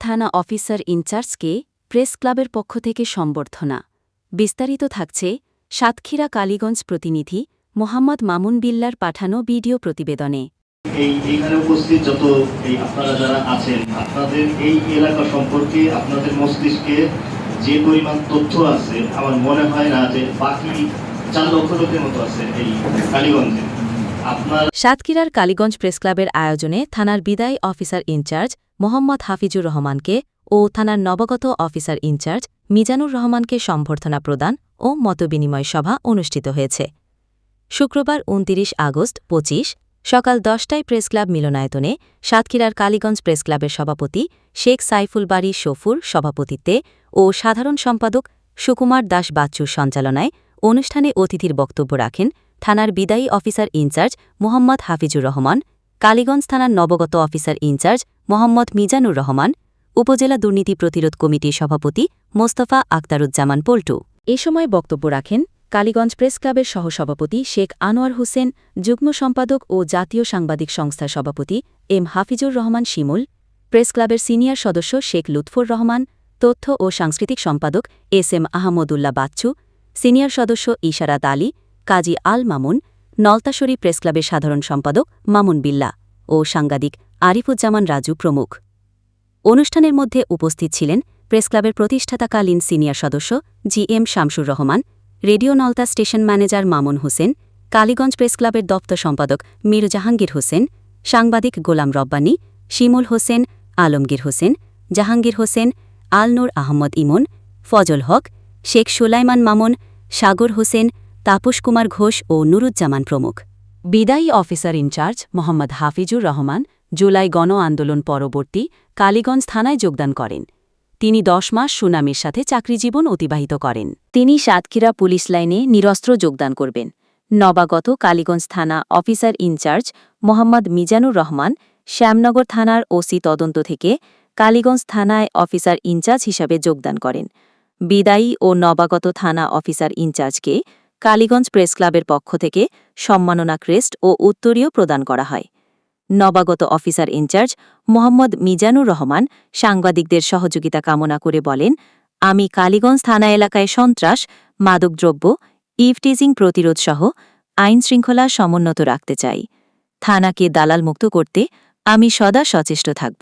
থানা officer ইনচার্জকে press ক্লাবের পক্ষ থেকে সম্বর্ধনা। বিস্তারিত থাকছে সাতক্ষীরা কালীগঞ্জ প্রতিনিধি মোহাম্মদ মামুন বিল্লার পাঠানো ভিডিও প্রতিবেদনে। এইখানে উপস্থিত যত আপনারা যারা আছেন, আপনাদের এই এলাকা সম্পর্কে আপনাদের মস্তিষ্কে যে পরিমাণ তথ্য আছে, আমার মনে হয় না যে বাকি 4 লক্ষ লোকের মতো আছে এই কালীগঞ্জে। সাতক্ষীরার কালীগঞ্জ প্রেসক্লাবের আয়োজনে থানার বিদায়ী অফিসার ইনচার্জ মোহাম্মদ হাফিজুর রহমানকে ও থানার নবাগত অফিসার ইনচার্জ মিজানুর রহমানকে সম্বর্ধনা প্রদান ও মতবিনিময় সভা অনুষ্ঠিত হয়েছে। শুক্রবার ২৯ আগস্ট ২৫ সকাল ১০টায় প্রেসক্লাব মিলনায়তনে সাতক্ষীরার কালীগঞ্জ প্রেসক্লাবের সভাপতি শেখ সাইফুল বারী শফুর সভাপতিত্বে ও সাধারণ সম্পাদক সুকুমার দাস বাচ্চুর সঞ্চালনায় অনুষ্ঠানে অতিথির বক্তব্য রাখেন থানার বিদায়ী অফিসার ইনচার্জ মোহাম্মদ হাফিজুর রহমান, কালীগঞ্জ থানার নবগত অফিসার ইনচার্জ মোহাম্মদ মিজানুর রহমান, উপজেলা দুর্নীতি প্রতিরোধ কমিটির সভাপতি মোস্তফা আক্তারুজ্জামান পল্টু। এ সময় বক্তব্য রাখেন কালীগঞ্জ প্রেসক্লাবের সহসভাপতি শেখ আনোয়ার হোসেন, যুগ্ম সম্পাদক ও জাতীয় সাংবাদিক সংস্থার সভাপতি এম হাফিজুর রহমান শিমুল, প্রেসক্লাবের সিনিয়র সদস্য শেখ লুৎফুর রহমান, তথ্য ও সাংস্কৃতিক সম্পাদক S M Ahmadullah Bachchu, senior সদস্য ইশারাত আলী, কাজী আল মামুন, নলতাশরী প্রেসক্লাবের সাধারণ সম্পাদক মামুন বিল্লা ও সাংবাদিক আরিফুজ্জামান রাজু প্রমুখ। অনুষ্ঠানের মধ্যে উপস্থিত ছিলেন প্রেসক্লাবের প্রতিষ্ঠাতাকালীন সিনিয়র সদস্য G M Shamsur Rahman, radio Nalta station manager Mamun Hossain, Kaliganj প্রেসক্লাবের দপ্তর সম্পাদক মীর জাহাঙ্গীর হোসেন, সাংবাদিক গোলাম রব্বানী, শিমুল হোসেন, আলমগীর হোসেন, জাহাঙ্গীর হোসেন, আলনুর আহমদ ইমন, ফজল হক, শেখ সুলাইমান মামুন, সাগর হোসেন, তাপস কুমার ঘোষ ও নুরুজ্জামান প্রমুখ। বিদায়ী অফিসার ইনচার্জ মোহাম্মদ হাফিজুর রহমান জুলাই গণ আন্দোলন পরবর্তী কালীগঞ্জ থানায় যোগদান করেন। তিনি ১০ মাস সুনামের সাথে চাকরিজীবন অতিবাহিত করেন। তিনি সাতক্ষীরা পুলিশ লাইনে নিরস্ত্র যোগদান করবেন। নবাগত কালীগঞ্জ থানা অফিসার ইনচার্জ মোহাম্মদ মিজানুর রহমান শ্যামনগর থানার ওসি তদন্ত থেকে কালীগঞ্জ থানায় অফিসার ইনচার্জ হিসাবে যোগদান করেন। বিদায়ী ও নবাগত থানা অফিসার ইনচার্জকে কালীগঞ্জ প্রেসক্লাবের পক্ষ থেকে সম্মাননা ক্রেস্ট ও উত্তরীয় প্রদান করা হয়। নবাগত অফিসার ইনচার্জ মোহাম্মদ মিজানুর রহমান সাংবাদিকদের সহযোগিতা কামনা করে বলেন, আমি কালীগঞ্জ থানা এলাকায় সন্ত্রাস, মাদকদ্রব্য, ইভটিজিং প্রতিরোধসহ আইনশৃঙ্খলা সমুন্নত রাখতে চাই। থানাকে দালালমুক্ত করতে আমি সদা সচেষ্ট থাকব।